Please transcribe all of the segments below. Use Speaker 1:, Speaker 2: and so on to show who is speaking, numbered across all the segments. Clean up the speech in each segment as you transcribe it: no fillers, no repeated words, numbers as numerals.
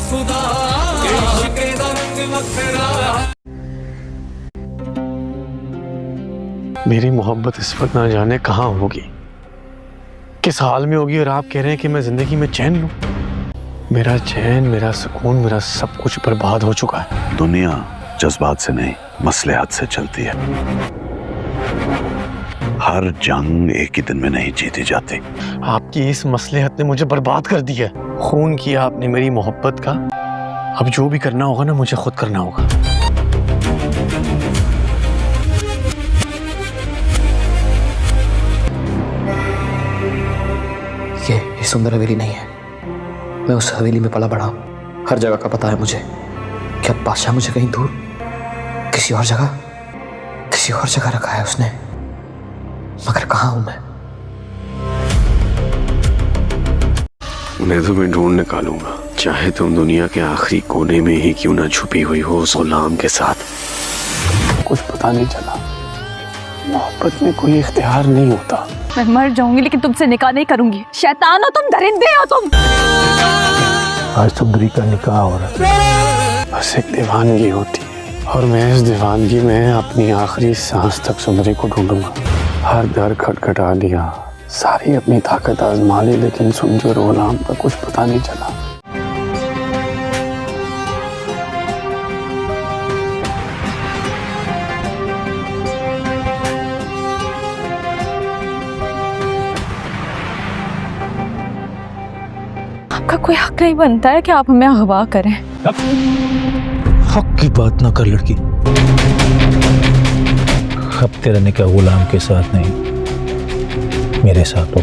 Speaker 1: सुधा इश्क दा रंग वखरा।
Speaker 2: मेरी मोहब्बत इस वक्त ना जाने कहाँ होगी, किस हाल में होगी, और आप कह रहे हैं कि मैं जिंदगी में चैन लूं। मेरा चैन, मेरा सुकून, मेरा सब कुछ बर्बाद हो चुका है।
Speaker 3: दुनिया जज्बात से नहीं मसलहत से चलती है। हर जंग एक ही दिन में नहीं जीती जाती।
Speaker 2: आपकी इस मसलहत ने मुझे बर्बाद कर दिया। खून किया आपने मेरी मोहब्बत का। अब जो भी करना होगा ना, मुझे खुद करना होगा।
Speaker 4: ये सुंदर हवेली नहीं है। मैं उस हवेली में पला बड़ा हूँ। हर जगह का पता है मुझे। क्या बादशाह मुझे कहीं दूर किसी और जगह रखा है उसने, मगर कहाँ हूं मैं?
Speaker 2: मैं तुम्हें ढूंढ निकालूंगा, चाहे तुम दुनिया के आखिरी कोने में ही क्यों ना छुपी हुई हो उस गुलाम के साथ। कुछ पता नहीं चला, मोहब्बत में कोई इख्तियार नहीं होता।
Speaker 5: मैं मर जाऊंगी लेकिन तुमसे निकाह नहीं करूंगी। शैतान हो तुम, दरिंदे हो तुम।
Speaker 2: आज सुंदरी का निकाह हो रहा है, बस एक दीवानगी होती है, और मैं इस दीवानगी में अपनी आखिरी सांस तक सुंदरी को ढूंढूंगा। हर दर खटखटा लिया, सारी अपनी ताकत आजमा ली, लेकिन सुंदर और गुलाम का कुछ पता नहीं चला।
Speaker 5: आपका कोई हक नहीं बनता है कि आप हमें अगवा करें।
Speaker 6: हक की बात ना कर लड़की। अब तेरा निकाह गुलाम के साथ नहीं, मेरे साथ हो।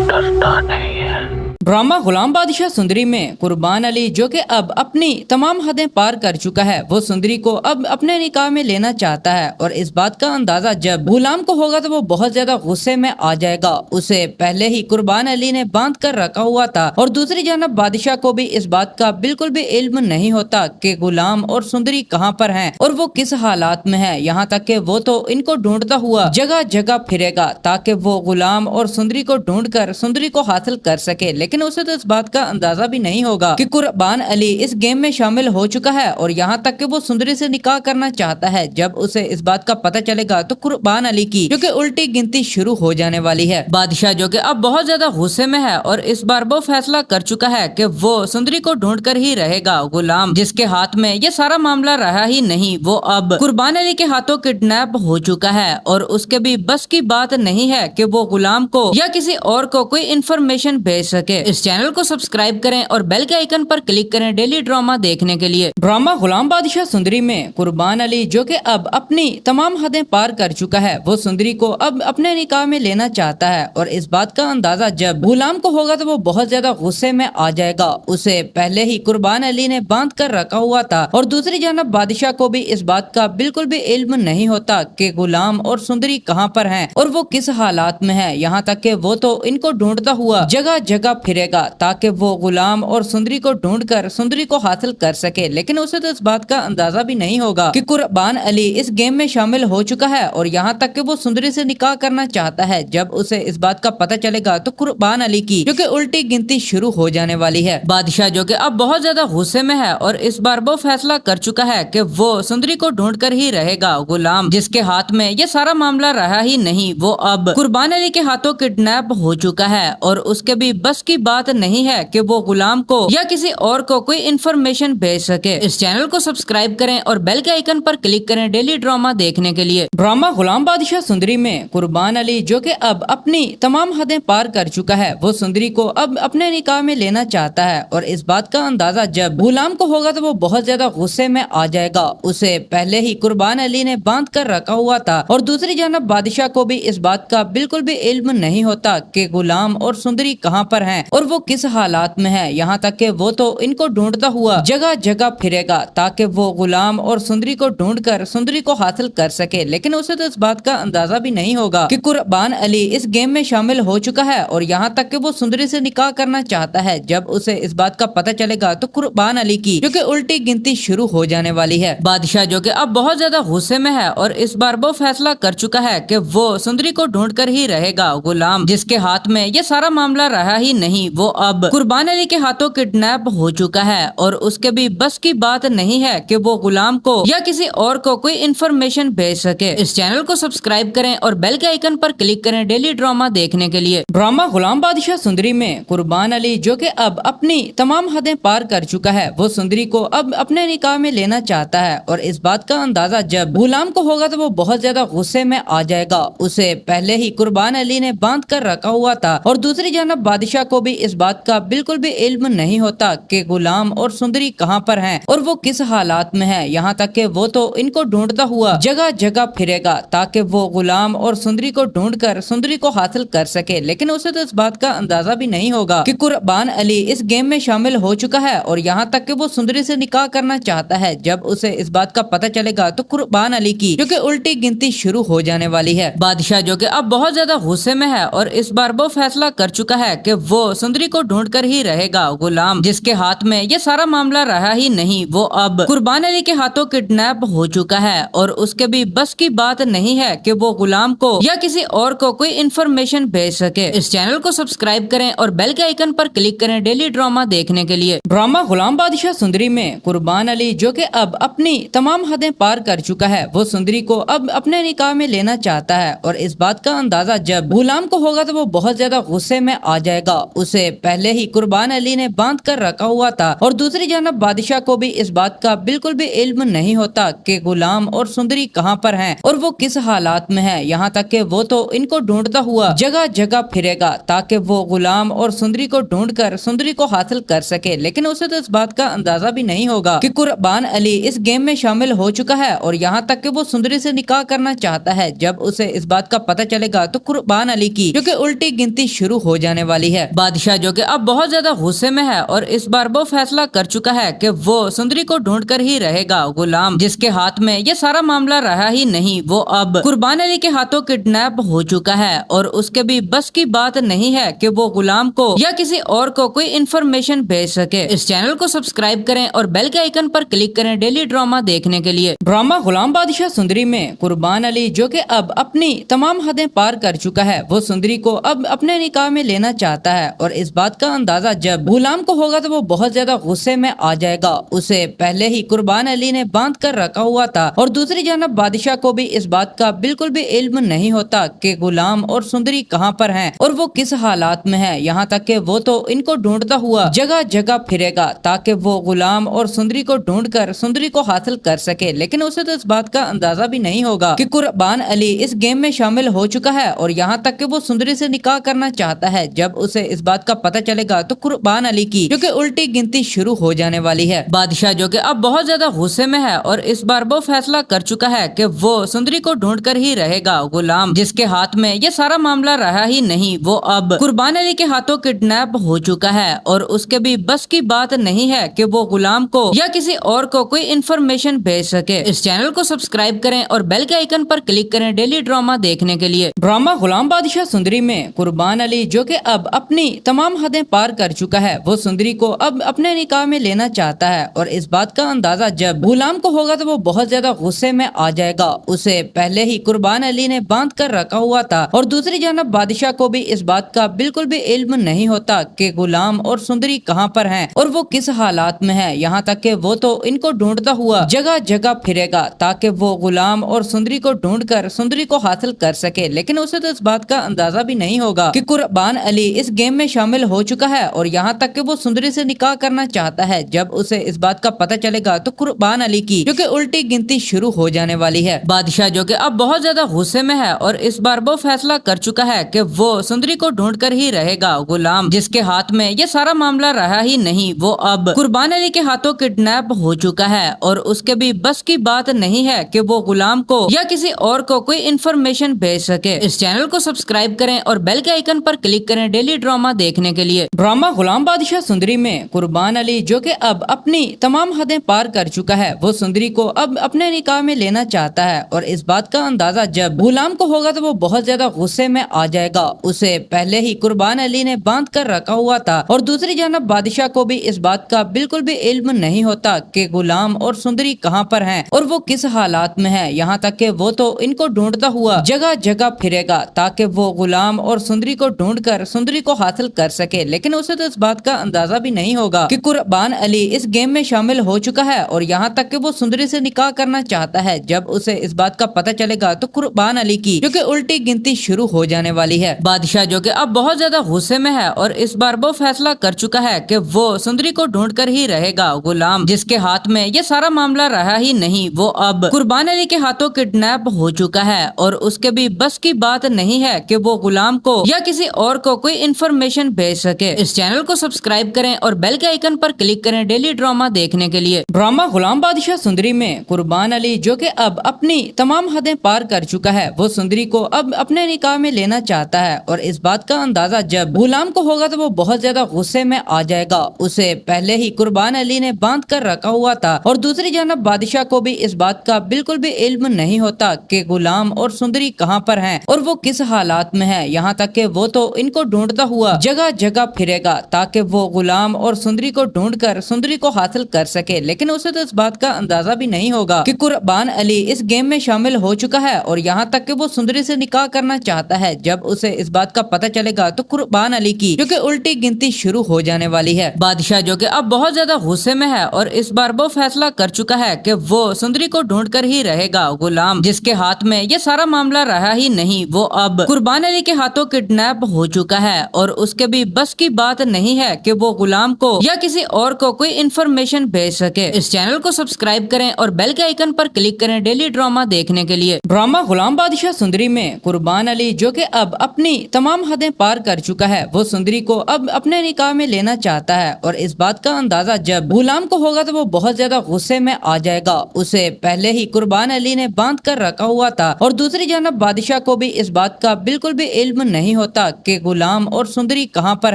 Speaker 6: डरना नहीं है।
Speaker 7: ड्रामा गुलाम बादशाह सुंदरी में कुर्बान अली, जो कि अब अपनी तमाम हदें पार कर चुका है, वो सुंदरी को अब अपने निकाह में लेना चाहता है। और इस बात का अंदाजा जब गुलाम को होगा तो वो बहुत ज्यादा गुस्से में आ जाएगा। उसे पहले ही कुर्बान अली ने बांध कर रखा हुआ था, और दूसरी जानब बादशाह को भी इस बात का बिल्कुल भी इल्म नहीं होता कि गुलाम और सुंदरी कहाँ पर हैं और वो किस हालात में है। यहाँ तक कि वो तो इनको ढूंढता हुआ जगह जगह फिरेगा ताकि वो गुलाम और सुंदरी को ढूंढ कर सुंदरी को हासिल कर सके। लेकिन उसे तो इस बात का अंदाजा भी नहीं होगा कि कुर्बान अली इस गेम में शामिल हो चुका है, और यहाँ तक कि वो सुंदरी से निकाह करना चाहता है। जब उसे इस बात का पता चलेगा तो कुर्बान अली की जो कि उल्टी गिनती शुरू हो जाने वाली है। बादशाह जो कि अब बहुत ज्यादा गुस्से में है, और इस बार वो फैसला कर चुका है कि वो सुंदरी को ढूंढ कर ही रहेगा। गुलाम जिसके हाथ में ये सारा मामला रहा ही नहीं, वो अब कुर्बान अली के हाथों किडनैप हो चुका है, और उसके भी बस की बात नहीं है कि वो गुलाम को या किसी और को कोई इन्फॉर्मेशन भेज सके। इस चैनल को सब्सक्राइब करें और बेल के आइकन पर क्लिक करें डेली ड्रामा देखने के लिए। ड्रामा गुलाम बादशाह सुंदरी में कुर्बान अली, जो कि अब अपनी तमाम हदें पार कर चुका है, वो सुंदरी को अब अपने निकाह में लेना चाहता है। और इस बात का अंदाजा जब गुलाम को होगा तो वो बहुत ज्यादा गुस्से में आ जाएगा। उसे पहले ही कुर्बान अली ने बांध कर रखा हुआ था, और दूसरी जानब बादशाह को भी इस बात का बिल्कुल भी इल्म नहीं होता कि गुलाम और सुंदरी कहाँ पर हैं और वो किस हालात में है। यहाँ तक कि वो तो इनको ढूंढता हुआ जगह जगह फिरेगा ताकि वो गुलाम और सुंदरी को ढूंढकर सुंदरी को हासिल कर सके। लेकिन उसे तो इस बात का अंदाजा भी नहीं होगा कि कुर्बान अली इस गेम में शामिल हो चुका है, और यहाँ तक कि वो सुंदरी से निकाह करना चाहता है। जब उसे इस बात का पता चलेगा तो कुर्बान अली की जो कि उल्टी गिनती शुरू हो जाने वाली है। बादशाह जो कि अब बहुत ज्यादा गुस्से में है, और इस बार वो फैसला कर चुका है कि वो सुंदरी को ढूंढ कर ही रहेगा। गुलाम जिसके हाथ में ये सारा मामला रहा ही नहीं, वो अब कुर्बान अली के हाथों किडनैप हो चुका है, और उसके भी बस की बात नहीं है कि वो गुलाम को या किसी और को कोई इन्फॉर्मेशन भेज सके। इस चैनल को सब्सक्राइब करें और बेल के आइकन पर क्लिक करें डेली ड्रामा देखने के लिए। ड्रामा गुलाम बादशाह सुंदरी में कुर्बान अली, जो कि अब अपनी तमाम हदें पार कर चुका है, वो सुंदरी को अब अपने निकाह में लेना चाहता है। और इस बात का अंदाजा जब गुलाम को होगा तो वो बहुत ज्यादा गुस्से में आ जाएगा। उसे पहले ही कुर्बान अली ने बांध कर रखा हुआ था, और दूसरी जानब बादशाह को भी इस बात का बिल्कुल भी इल्म नहीं होता कि गुलाम और सुंदरी कहाँ पर हैं और वो किस हालात में है। यहाँ तक कि वो तो इनको ढूंढता हुआ जगह जगह फिरेगा ताकि वो गुलाम और सुंदरी को ढूंढकर सुंदरी को हासिल कर सके। लेकिन उसे तो इस बात का अंदाजा भी नहीं होगा कि कुर्बान अली इस गेम में शामिल हो चुका है, और यहाँ तक कि वो सुंदरी से निकाह करना चाहता है। जब उसे इस बात का पता चलेगा तो कुर्बान अली की जो कि उल्टी गिनती शुरू हो जाने वाली है। बादशाह जो कि अब बहुत ज्यादा गुस्से में है, और इस बार वो फैसला कर चुका है कि वो सुंदरी को ढूंढ कर ही रहेगा। गुलाम जिसके हाथ में ये सारा मामला रहा ही नहीं, नहीं, वो अब कुर्बान अली के हाथों किडनैप हो चुका है और उसके भी बस की बात नहीं है कि वो गुलाम को या किसी और को कोई इन्फॉर्मेशन भेज सके। इस चैनल को सब्सक्राइब करें और बेल के आइकन पर क्लिक करें डेली ड्रामा देखने के लिए। ड्रामा गुलाम बादशाह सुंदरी में कुर्बान अली, जो कि अब अपनी तमाम हदें पार कर चुका है, वो सुंदरी को अब अपने निकाह में लेना चाहता है और इस बात का अंदाजा जब गुलाम को होगा तो वो बहुत ज्यादा गुस्से में आ जाएगा। उसे पहले ही कुर्बान अली ने बांध कर रखा हुआ था और दूसरी जानब बादशाह को भी इस बात का बिल्कुल भी इल्म नहीं होता कि गुलाम और सुंदरी कहां पर हैं और वो किस हालात में है। यहाँ तक कि वो तो इनको ढूंढता हुआ जगह जगह फिरेगा ताकि वो गुलाम और सुंदरी को ढूंढकर सुंदरी को हासिल कर सके, लेकिन उसे तो इस बात का अंदाजा भी नहीं होगा कि कुर्बान अली इस गेम में शामिल हो चुका है और यहाँ तक कि वो सुंदरी से निकाह करना चाहता है। जब उसे इस बात का पता चलेगा तो कुर्बान अली की जो कि उल्टी गिनती शुरू हो जाने वाली है। बादशाह जो कि अब बहुत ज्यादा गुस्से में है और इस बार वो फैसला कर चुका है कि वो सुंदरी को ढूंढ कर ही रहेगा। गुलाम जिसके हाथ में ये सारा मामला रहा ही नहीं, वो अब कुर्बान अली के हाथों किडनैप हो चुका है और उसके भी बस की बात नहीं है कि वो गुलाम को या किसी और को कोई इन्फॉर्मेशन भेज सके। इस चैनल को सब्सक्राइब करें और बेल के आइकन पर क्लिक करें डेली ड्रामा देखने के लिए। ड्रामा गुलाम बादशाह सुंदरी में कुर्बान अली, जो कि अब अपनी तमाम हदें पार कर चुका है, वो सुंदरी को अब अपने निकाह में लेना चाहता है और इस बात का अंदाजा जब गुलाम को होगा तो वो बहुत ज्यादा गुस्से में आ जाएगा। उसे पहले ही कुर्बान अली ने बांध कर रखा हुआ था और दूसरी जानब बादशाह को भी इस बात का बिल्कुल भी इल्म नहीं होता कि गुलाम और सुंदरी कहां पर हैं और वो किस हालात में है। यहाँ तक कि वो तो इनको ढूंढता हुआ जगह जगह फिरेगा ताकि वो गुलाम और सुंदरी को ढूंढकर सुंदरी को हासिल कर सके, लेकिन उसे तो इस बात का अंदाजा भी नहीं होगा कि कुर्बान अली इस गेम में शामिल हो चुका है और यहाँ तक कि वो सुंदरी से निकाह करना चाहता है। जब उसे इस बात का पता चलेगा तो कुर्बान अली की जो कि उल्टी गिनती शुरू हो जाने वाली है। बादशाह जो कि अब बहुत ज्यादा गुस्से में है और इस बार वो फैसला कर चुका है कि वो सुंदरी को ढूंढ कर ही रहेगा। गुलाम जिसके हाथ में ये सारा मामला रहा ही नहीं, वो अब कुर्बान अली के हाथों किडनैप हो चुका है और उसके भी बस की बात नहीं है कि वो गुलाम को या किसी और को कोई इन्फॉर्मेशन भेज सके। इस चैनल को सब्सक्राइब करें और बेल के आइकन पर क्लिक करें डेली ड्रामा देखने के लिए। ड्रामा गुलाम बादशाह सुंदरी में कुर्बान अली, जो कि अब अपनी तमाम हदें पार कर चुका है, वो सुंदरी को अब अपने निकाह में लेना चाहता है और इस बात का अंदाजा जब गुलाम को होगा तो वो बहुत ज्यादा गुस्से में आ जाएगा। उसे पहले ही कुर्बान अली ने बांध कर रखा हुआ था और दूसरी जानब बादशाह को भी इस बात का बिल्कुल भी इल्म नहीं होता कि गुलाम और सुंदरी कहां पर हैं और वो किस हालात में है। यहाँ तक कि वो तो इनको ढूंढता हुआ जगह जगह फिरेगा ताकि वो गुलाम और सुंदरी को ढूंढकर सुंदरी को हासिल कर सके, लेकिन उसे तो इस बात का अंदाजा भी नहीं होगा कि कुर्बान अली इस गेम में शामिल हो चुका है और यहाँ तक कि वो सुंदरी से निकाह करना चाहता है। जब उसे इस बात का पता चलेगा तो कुर्बान अली की जो कि उल्टी गिनती शुरू हो जाने वाली है। बादशाह जो कि अब बहुत ज्यादा गुस्से में है और इस बार वो फैसला कर चुका है कि वो सुंदरी को ढूंढ कर ही रहेगा। गुलाम जिसके हाथ में ये सारा मामला रहा ही नहीं, वो अब कुर्बान अली के हाथों किडनैप हो चुका है और उसके भी बस की बात नहीं है कि वो गुलाम को या किसी और को कोई इन्फॉर्मेशन भेज सके। इस चैनल को सब्सक्राइब करें और बेल के आइकन पर क्लिक करें डेली ड्रामा देखने के लिए। ड्रामा गुलाम बादशाह सुंदरी में कुर्बान अली, जो कि अब अपनी तमाम हदें पार कर चुका है, वो सुंदरी को अब अपने निकाह में लेना चाहता है और इस बात का अंदाजा जब गुलाम को होगा तो वो बहुत ज्यादा गुस्से में आ जाएगा। उसे पहले ही कुर्बान अली ने बांध कर रखा हुआ था और दूसरी जानब बादशाह को भी इस बात का बिल्कुल भी इल्म नहीं होता कि गुलाम और सुंदरी कहां पर हैं और वो किस हालात में है। यहाँ तक कि वो तो इनको ढूंढता हुआ जगह जगह फिरेगा ताकि वो गुलाम और सुंदरी को ढूंढकर सुंदरी को हासिल कर सके, लेकिन उसे तो इस बात का अंदाजा भी नहीं होगा कि कुर्बान अली इस गेम में शामिल हो चुका है और यहाँ तक कि वो सुंदरी से निकाह करना चाहता है। जब उसे इस बात का पता चलेगा तो कुर्बान अली की जो कि उल्टी गिनती शुरू हो जाने वाली है। बादशाह जो कि अब बहुत ज्यादा गुस्से में है और इस बार वो फैसला कर चुका है कि वो सुंदरी को ढूंढ कर ही रहेगा। गुलाम जिसके हाथ में ये सारा मामला रहा ही नहीं, वो अब कुर्बान अली के हाथों किडनैप हो चुका है और उसके भी बस की बात नहीं है कि वो गुलाम को या किसी और को कोई इन्फॉर्मेशन भेज सके। इस चैनल को सब्सक्राइब करें और बेल के आइकन पर क्लिक करें डेली ड्रामा देखने के लिए। ड्रामा गुलाम बादशाह सुंदरी में कुर्बान अली, जो कि अब अपनी तमाम हदें पार कर चुका है, वो सुंदरी को अब अपने निकाह में लेना चाहता है और इस बात का अंदाजा जब गुलाम को होगा तो वो बहुत ज्यादा गुस्से में आ जाएगा। उसे पहले ही कुर्बान अली ने बांध कर रखा हुआ था और दूसरी जानब बादशाह को भी इस बात का बिल्कुल भी इल्म नहीं होता कि गुलाम और सुंदरी कहां पर हैं और वो किस हालात में है। यहाँ तक कि वो तो इनको ढूंढता हुआ जगह जगह फिरेगा ताकि वो गुलाम और सुंदरी को ढूंढकर सुंदरी को हासिल कर सके, लेकिन उसे तो इस बात का अंदाजा भी नहीं होगा कि कुर्बान अली इस गेम में शामिल हो चुका है और यहाँ तक कि वो सुंदरी से निकाह करना चाहता है। जब उसे इस बात का पता चलेगा तो कुर्बान अली की जो कि उल्टी गिनती शुरू हो जाने वाली है। बादशाह जो कि अब बहुत ज्यादा गुस्से में है और इस बार वो फैसला कर चुका है कि वो सुंदरी को ढूंढ कर ही रहेगा। गुलाम जिसके हाथ में ये सारा मामला रहा ही नहीं, वो अब कुर्बान अली के हाथों किडनैप हो चुका है और उसके भी बस की बात नहीं है कि वो गुलाम को या किसी और को कोई इन्फॉर्मेशन भेज सके। इस चैनल को सब्सक्राइब करें और बेल के आइकन पर क्लिक करें डेली ड्रामा देखने के लिए। ड्रामा गुलाम बादशाह सुंदरी में कुर्बान अली जो कि अब अपनी तमाम हदें पार कर चुका है, वो सुंदरी को अब अपने निकाह में लेना चाहता है और इस बात का अंदाजा जब गुलाम को होगा तो वो बहुत ज्यादा गुस्से में आ जाएगा। उसे पहले ही कुर्बान अली ने बांध कर रखा हुआ था और दूसरी जानब बादशाह को भी इस बात का बिल्कुल भी इल्म नहीं होता कि गुलाम और सुंदरी कहाँ पर हैं और वो किस हालात में है। यहाँ तक कि वो तो इनको ढूंढता हुआ जगह जगह फिरेगा ताकि वो गुलाम और सुंदरी को ढूंढकर सुंदरी को हासिल कर सके, लेकिन उसे तो इस बात का अंदाजा भी नहीं होगा कि कुर्बान अली इस गेम में शामिल हो चुका है और यहाँ तक कि वो सुंदरी से निकाह करना चाहता है। जब उसे इस बात का पता चलेगा तो कुर्बान अली की जो कि उल्टी गिनती शुरू हो जाने वाली है। बादशाह जो कि अब बहुत ज्यादा गुस्से में है और इस बार वो फैसला कर चुका है कि वो सुंदरी को ढूंढ कर ही रहेगा। गुलाम जिसके हाथ में ये सारा मामला रहा ही नहीं, वो अब कुर्बान अली के हाथों किडनैप हो चुका है और उसके भी बस की बात नहीं है कि वो गुलाम को या किसी और को कोई इन्फॉर्मेशन भेज सके। इस चैनल को सब्सक्राइब करें और बेल के आइकन पर क्लिक करें डेली ड्रामा देखने के लिए। ड्रामा गुलाम बादशाह सुंदरी में कुर्बान अली जो कि अब अपनी तमाम हदें पार कर चुका है, वो सुंदरी को अब अपने निकाह में लेना चाहता है और इस बात का अंदाजा जब गुलाम को होगा तो वो बहुत ज्यादा गुस्से में आ जाएगा। उसे पहले ही कुर्बान अली ने बांध कर रखा हुआ था और दूसरी जानब बादशाह को भी इस बात का बिल्कुल भी इल्म नहीं होता कि गुलाम और सुंदरी कहाँ पर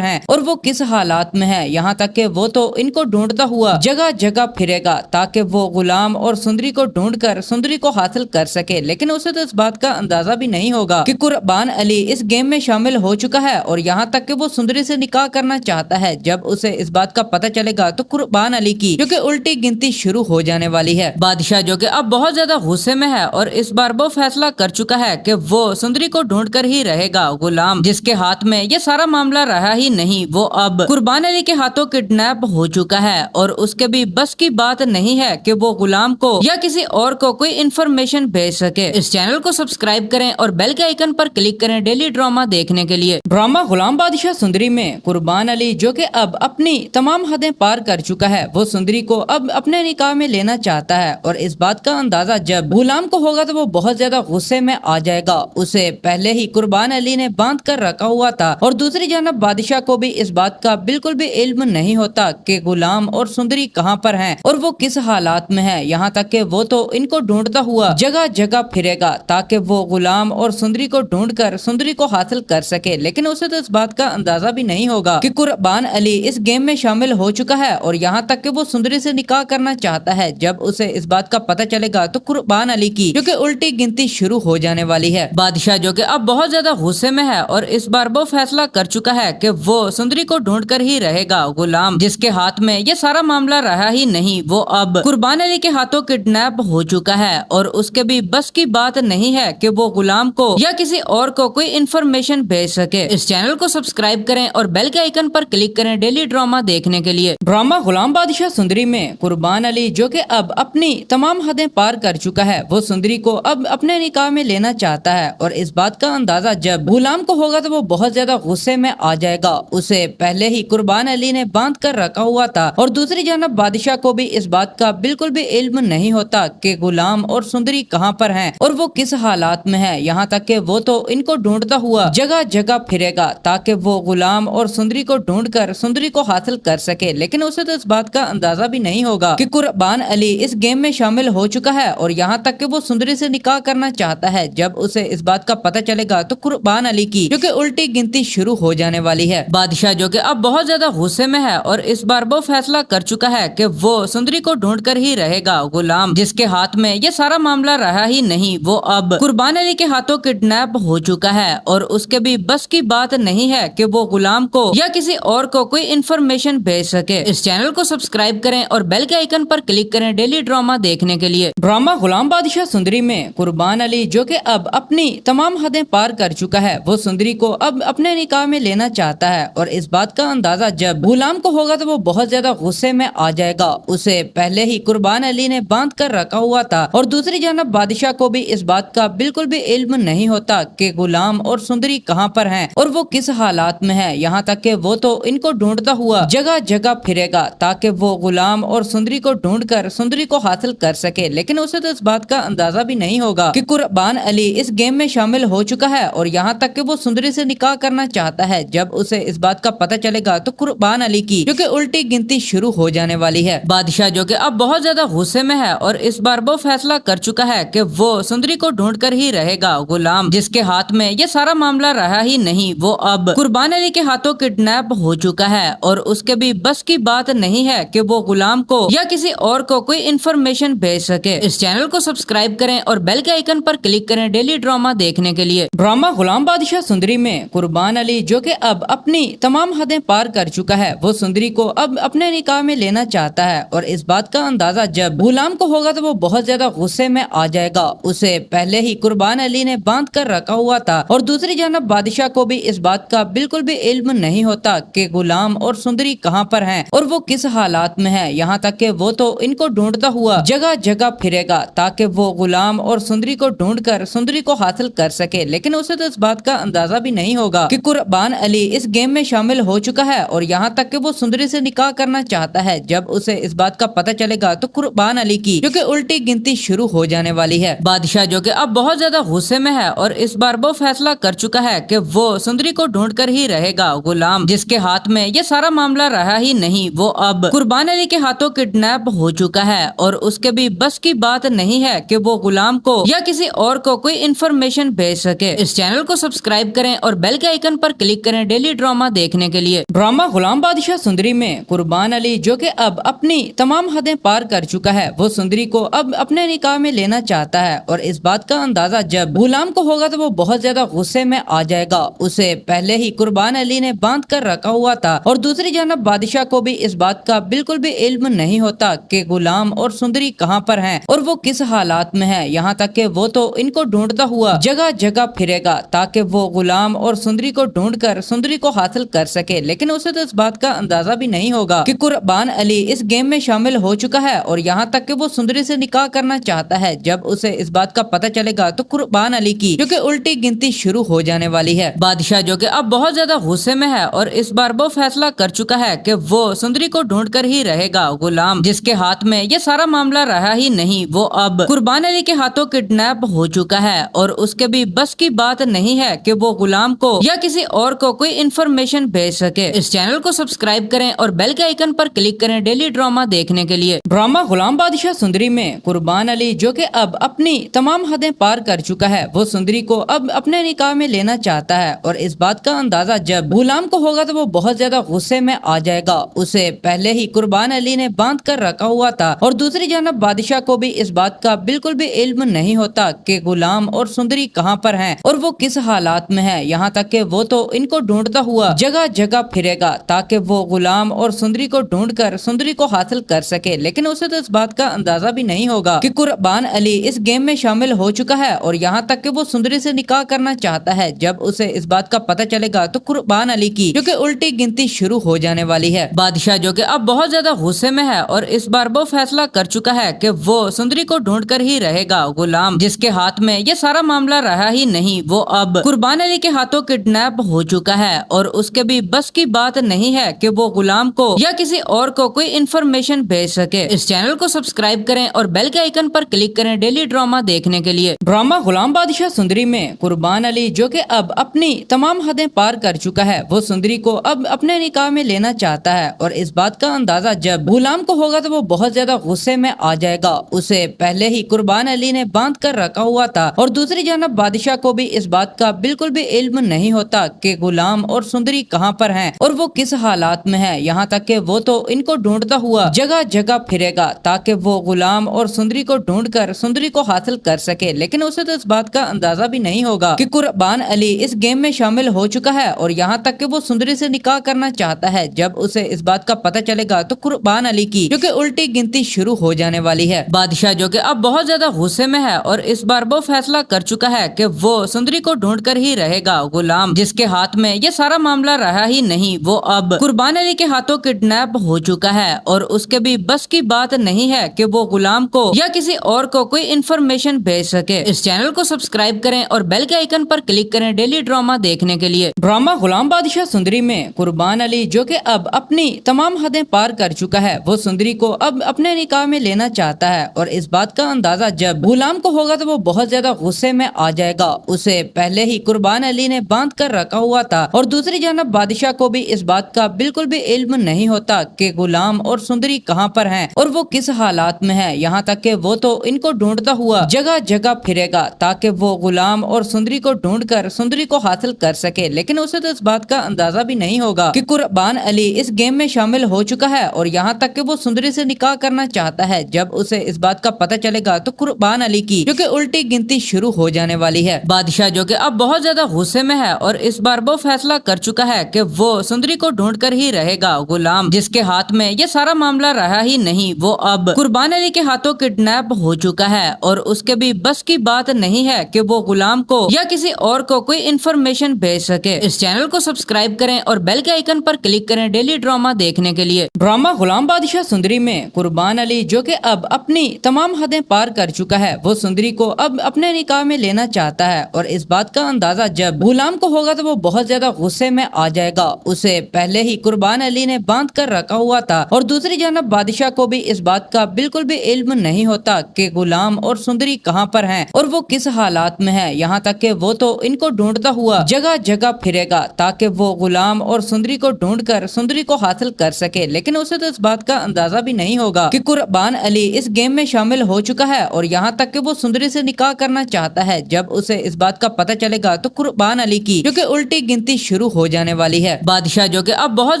Speaker 7: हैं और वो किस हालात में है। यहाँ तक कि वो तो इनको ढूंढता हुआ जगह जगह फिरेगा ताकि वो गुलाम और सुंदरी को ढूंढकर सुंदरी को हासिल कर सके, लेकिन उसे तो इस बात का अंदाजा भी नहीं होगा कि कुर्बान अली इस गेम में शामिल हो चुका है और यहाँ तक कि वो सुंदरी से निकाह करना चाहता है। जब उसे इस बात का पता चलेगा तो कुर्बान अली की जो कि उल्टी गिनती शुरू हो जाने वाली है। बादशाह जो कि अब बहुत ज्यादा गुस्से में है और इस बार वो फैसला कर चुका है कि वो सुंदरी को ढूंढ कर ही रहेगा। गुलाम जिसके हाथ में ये सारा मामला रहा ही नहीं, वो अब कुर्बान अली के हाथों किडनैप हो चुका है और उसके भी बस की बात नहीं है कि वो गुलाम को या किसी और को कोई इन्फॉर्मेशन भेज सके। इस चैनल को सब्सक्राइब करें और बेल के आइकन पर क्लिक करें डेली ड्रामा देखने के लिए। ड्रामा गुलाम बादशाह सुंदरी में कुर्बान अली जो कि अब अपनी तमाम हदें पार कर चुका है, वो सुंदरी को अब अपने निकाह में लेना चाहता है और इस बात का अंदाजा जब गुलाम को होगा तो वो बहुत ज्यादा गुस्से में आ जाएगा। उसे पहले ही कुर्बान अली ने बांध कर रखा हुआ था और दूसरी जानब बादशाह को भी इस बात का बिल्कुल भी इल्म नहीं होता कि गुलाम और सुंदरी कहाँ पर हैं और वो किस हालात में है। यहाँ तक कि वो तो इनको ढूंढता हुआ जगह जगह फिरेगा ताकि वो गुलाम और सुंदरी को ढूंढकर सुंदरी को हासिल कर सके, लेकिन उसे तो इस बात का अंदाजा भी नहीं होगा कि कुर्बान अली इस गेम में शामिल हो चुका है और यहाँ तक कि वो सुंदरी से निकाह करना चाहता है। जब उसे इस बात का पता चलेगा तो कुर्बान अली की जो कि उल्टी गिनती शुरू हो जाने वाली है। बादशाह जो कि अब बहुत ज्यादा गुस्से में है और इस बार वो फैसला कर चुका है कि वो सुंदरी को ढूंढ कर ही रहेगा। गुलाम जिसके हाथ में ये सारा मामला रहा ही नहीं, वो अब कुर्बान अली के हाथों किडनैप हो चुका है और उसके भी बस की बात नहीं है कि वो गुलाम को या किसी और को कोई इन्फॉर्मेशन भेज सके। इस चैनल को सब्सक्राइब करें और बेल के आइकन पर क्लिक करें डेली ड्रामा देखने के लिए। ड्रामा गुलाम बादशाह सुंदरी में कुर्बान अली जो कि अब अपनी तमाम हदें पार कर चुका है, वो सुंदरी को अब अपने निकाह में लेना चाहता है और इस बात का अंदाजा जब गुलाम को होगा तो वो बहुत ज्यादा गुस्से में आ जाएगा। उसे पहले ही कुर्बान अली ने बांध कर रखा हुआ था और दूसरी जानब बादशाह को भी इस बात का बिल्कुल भी इल्म नहीं होता कि गुलाम और सुंदरी कहाँ पर हैं और वो किस हालात में है। यहाँ तक कि वो तो इनको ढूंढता हुआ जगह जगह फिरेगा ताकि वो गुलाम और सुंदरी को ढूंढकर सुंदरी को हासिल कर सके, लेकिन उसे तो इस बात का अंदाजा भी नहीं होगा कि कुर्बान अली इस गेम में शामिल हो चुका है और यहाँ तक कि वो सुंदरी से निकाह करना चाहता है। जब उसे इस बात का पता चलेगा तो कुर्बान अली की जो कि उल्टी गिनती शुरू हो जाने वाली है। बादशाह जो कि अब बहुत ज्यादा गुस्से में है और इस बार वो फैसला कर चुका है कि वो सुंदरी को ढूंढ कर ही रहेगा। गुलाम जिसके हाथ में ये सारा मामला रहा ही नहीं, वो अब कुर्बान अली के हाथों किडनैप हो चुका है और उसके भी बस की बात नहीं है कि वो गुलाम को या किसी और को कोई इन्फॉर्मेशन भेज सके। इस चैनल को सब्सक्राइब करें और बेल के आइकन पर क्लिक करें डेली ड्रामा देखने के लिए। ड्रामा गुलाम बादशाह सुंदरी में कुर्बान अली जो कि अब अपनी तमाम हदें पार कर चुका है, वो सुंदरी को अब अपने निकाह में लेना लेना चाहता है और इस बात का अंदाजा जब गुलाम को होगा तो वो बहुत ज्यादा गुस्से में आ जाएगा। उसे पहले ही कुर्बान अली ने बांध कर रखा हुआ था और दूसरी जानब बादशाह को भी इस बात का बिल्कुल भी इल्म नहीं होता कि गुलाम और सुंदरी कहाँ पर हैं और वो किस हालात में है। यहाँ तक कि वो तो इनको ढूंढता हुआ जगह जगह फिरेगा ताकि वो गुलाम और सुंदरी को ढूंढकर सुंदरी को हासिल कर सके, लेकिन उसे तो इस बात का अंदाजा भी नहीं होगा कि कुर्बान अली इस गेम में शामिल हो चुका है और यहाँ तक कि वो सुंदरी से निकाह करना चाहता है। जब उसे इस बात का पता चलेगा तो कुर्बान अली की क्योंकि उल्टी गिनती शुरू हो जाने वाली है। बादशाह जो कि अब बहुत ज्यादा गुस्से में है और इस बार वो फैसला कर चुका है कि वो सुंदरी को ढूंढ कर ही रहेगा। गुलाम जिसके हाथ में ये सारा मामला रहा ही नहीं, वो अब कुर्बान अली के हाथों किडनैप हो चुका है और उसके भी बस की बात नहीं है कि वो गुलाम को या किसी और को कोई इन्फॉर्मेशन भेज सके। इस चैनल को सब्सक्राइब करें और बेल के आइकन पर क्लिक करें डेली ड्रामा देखने के लिए। ड्रामा गुलाम बादशाह सुंदरी में कुर्बान अली जो कि अब अपनी तमाम हदें पार कर चुका है, वो सुंदरी को अब अपने निकाह में लेना चाहता है और इस बात का अंदाजा जब गुलाम को होगा तो वो बहुत ज्यादा गुस्से में आ जाएगा। उसे पहले ही कुर्बान अली ने बांध कर रखा हुआ था और दूसरी जानब बादशाह को भी इस बात का बिल्कुल भी इल्म नहीं होता कि गुलाम और सुंदरी कहाँ पर हैं और वो किस हालात में है। यहाँ तक कि वो तो इनको ढूंढता हुआ जगह जगह फिरेगा ताकि वो गुलाम और सुंदरी को ढूंढकर सुंदरी को हासिल कर सके, लेकिन उसे तो इस बात का अंदाजा भी नहीं होगा कि कुर्बान अली इस गेम में शामिल हो चुका है और यहाँ तक कि वो सुंदरी से निकाह करना चाहता है। जब उसे इस बात का पता चलेगा तो कुर्बान अली की क्योंकि उल्टी गिनती शुरू हो जाने वाली है। बादशाह जो कि अब बहुत ज्यादा गुस्से में है और इस बार वो फैसला कर चुका है कि वो सुंदरी को ढूंढ कर ही रहेगा। गुलाम जिसके हाथ में ये सारा मामला रहा ही नहीं, वो अब कुर्बान अली के हाथों किडनैप हो चुका है और उसके भी बस की बात नहीं है कि वो गुलाम को या किसी और को कोई इन्फॉर्मेशन भेज सके। इस चैनल को सब्सक्राइब करें और बेल के आइकन पर क्लिक करें डेली ड्रामा देखने के लिए। ड्रामा गुलाम बादशाह सुंदरी में कुर्बान अली जो कि अब अपनी तमाम हदें पार कर चुका है, वो सुंदरी को अब अपने निकाह में लेना चाहता है और इस बात का अंदाजा जब गुलाम को होगा तो वो बहुत ज्यादा गुस्से में आ जाएगा। उसे पहले ही कुर्बान अली ने बांध कर रखा हुआ था और दूसरी जानब बादशाह को भी इस बात का बिल्कुल भी इल्म नहीं होता कि गुलाम और सुंदरी कहाँ पर हैं और वो किस हालात में है। यहाँ तक कि वो तो इनको ढूंढता हुआ जगह जगह फिरेगा ताकि वो गुलाम और सुंदरी को ढूंढकर सुंदरी को हासिल कर सके, लेकिन उसे तो इस बात का अंदाजा भी नहीं होगा कि कुर्बान अली इस गेम में शामिल हो चुका है और यहाँ तक कि वो सुंदरी से निकाह करना चाहता है। जब उसे इस बात का पता चलेगा तो कुर्बान अली की क्योंकि उल्टी गिनती शुरू हो जाने वाली है। बादशाह जो कि अब बहुत ज्यादा गुस्से में है और इस बार वो फैसला कर चुका है कि वो सुंदरी को ढूंढ कर ही रहेगा। गुलाम जिसके हाथ में ये सारा मामला रहा ही नहीं, वो अब कुर्बान अली के हाथों किडनैप हो चुका है और उसके भी बस की बात नहीं है कि वो गुलाम को या किसी और को कोई इन्फॉर्मेशन भेज सके। इस चैनल को सब्सक्राइब करें और बेल के आइकन पर क्लिक करें डेली ड्रामा देखने के लिए। ड्रामा गुलाम बादशाह सुंदरी में कुर्बान अली जो कि अब अपनी तमाम हदें पार कर चुका है, वो सुंदरी को अब अपने निकाह में लेना चाहता है और इस बात का अंदाजा जब गुलाम को होगा तो वो बहुत ज्यादा गुस्से में आ जाएगा। उसे पहले ही कुर्बान अली ने बांध कर रखा हुआ था और दूसरी जानब बादशाह को भी इस बात का बिल्कुल भी इल्म नहीं होता कि गुलाम और सुंदरी कहाँ पर हैं और वो किस हालात में है। यहाँ तक कि वो तो इनको ढूंढता हुआ जगह जगह फिरेगा ताकि वो गुलाम और सुंदरी को ढूंढकर सुंदरी को हासिल कर सके, लेकिन उसे तो इस बात का अंदाजा भी नहीं होगा कि कुर्बान अली इस गेम में शामिल हो चुका है और यहाँ तक कि वो सुंदरी से निकाह करना चाहता है। जब उसे इस बात का पता चलेगा तो कुर्बान अली की क्योंकि उल्टी गिनती शुरू हो जाने वाली है। बादशाह जो कि अब बहुत ज्यादा गुस्से में है और इस बार वो फैसला कर चुका है कि वो सुंदरी को ढूंढ कर ही रहेगा। गुलाम जिसके हाथ में ये सारा मामला रहा ही नहीं, वो अब कुर्बान अली के हाथों किडनैप हो चुका है और उसके भी बस की बात नहीं है कि वो गुलाम को या किसी और को कोई इन्फॉर्मेशन भेज सके। इस चैनल को सब्सक्राइब करें और बेल के आइकन पर क्लिक करें डेली ड्रामा देखने के लिए। ड्रामा गुलाम बादशाह सुंदरी में कुर्बान अली जो कि अब अपनी तमाम हदें पार कर चुका है, वो सुंदरी को अब अपने निकाह में लेना चाहता है और इस बात का अंदाजा जब गुलाम को होगा तो वो बहुत ज्यादा गुस्से में आ जाएगा। उसे पहले ही कुर्बान अली ने बांध कर रखा हुआ था और दूसरी जानब बादशाह को भी इस बात का बिल्कुल भी इल्म नहीं होता कि गुलाम और सुंदरी कहाँ पर हैं और वो किस हालात में है। यहाँ तक कि वो तो इनको ढूंढता हुआ जगह जगह फिरेगा ताकि वो गुलाम और सुंदरी को ढूंढकर सुंदरी को हासिल कर सके, लेकिन उसे तो इस बात का अंदाजा भी नहीं होगा कि कुर्बान अली इस गेम में शामिल हो चुका है और यहाँ तक कि वो सुंदरी से निकाह करना चाहता है। जब उसे इस बात का पता चलेगा तो कुर्बान अली की क्योंकि उल्टी गिनती शुरू हो जाने वाली है। बादशाह जो कि अब बहुत ज्यादा गुस्से में है और इस बार वो फैसला कर चुका है कि वो सुंदरी को ढूंढ कर ही रहेगा। गुलाम जिसके हाथ में ये सारा मामला रहा ही नहीं, वो अब कुर्बान अली के हाथों किडनैप हो चुका है और उसके भी बस की बात नहीं है कि वो गुलाम को या किसी और को कोई इन्फॉर्मेशन भेज सके। इस चैनल को सब्सक्राइब करें और बेल के आइकन पर क्लिक करें डेली ड्रामा देखने के लिए। ड्रामा गुलाम बादशाह सुंदरी में कुर्बान अली, जो कि अब अपनी तमाम हदें पार कर चुका है, वो सुंदरी को अब अपने निकाह में लेना चाहता है और इस बात का अंदाजा जब गुलाम को होगा तो वो बहुत ज्यादा गुस्से में आ जाएगा। उसे पहले ही कुर्बान अली ने बांध कर रखा हुआ था और दूसरी जानब बादशाह को भी इस बात का बिल्कुल भी इल्म नहीं होता कि गुलाम और सुंदरी कहाँ पर हैं और वो किस हालात में है। यहाँ तक कि वो तो इनको ढूंढता हुआ जगह जगह फिरेगा ताकि वो गुलाम और सुंदरी को ढूंढकर सुंदरी को हासिल कर सके, लेकिन उसे तो इस बात का अंदाजा भी नहीं होगा कि कुर्बान अली इस गेम में शामिल हो चुका है और यहाँ तक कि वो सुंदरी से निकाह करना चाहता है। जब उसे इस बात का पता चलेगा तो कुर्बान अली की जो कि उल्टी गिनती शुरू हो जाने वाली है। बादशाह जो कि अब बहुत ज्यादा गुस्से में है और इस बार वो फैसला कर चुका है कि वो सुंदरी को ढूंढ कर ही रहेगा। गुलाम, जिसके हाथ में ये सारा मामला रहा ही नहीं, वो अब कुर्बान अली के हाथों किडनैप हो चुका है और उसके भी बस की बात नहीं है कि वो गुलाम को या किसी और को कोई इन्फॉर्मेशन भेज सके। इस चैनल को सब्सक्राइब करें और बेल के आइकन पर क्लिक करें डेली ड्रामा देखने के लिए। ड्रामा गुलाम बादशाह सुंदरी में कुर्बान अली, जो कि अब अपनी तमाम हदें पार कर चुका है, वो सुंदरी को अब अपने निकाह में लेना चाहता है और इस बात का अंदाजा जब गुलाम को होगा तो वो बहुत ज्यादा गुस्से में आ जाएगा। उसे पहले ही कुर्बान अली ने बांध कर रखा हुआ था और दूसरी जानब बादशाह को भी इस बात का बिल्कुल भी इल्म नहीं होता कि गुलाम और सुंदरी कहाँ पर हैं और वो किस हालात में है। यहाँ तक कि वो तो इनको ढूंढता हुआ जगह जगह फिरेगा ताकि वो गुलाम और सुंदरी को ढूंढकर सुंदरी को हासिल कर सके, लेकिन उसे तो इस बात का अंदाजा भी नहीं होगा कि कुर्बान अली इस गेम में शामिल हो चुका है और यहाँ तक कि वो सुंदरी से निकाह करना चाहता है। जब उसे इस बात का पता चलेगा तो कुर्बान अली की जो कि उल्टी गिनती शुरू हो जाने वाली है। बादशाह जो कि अब बहुत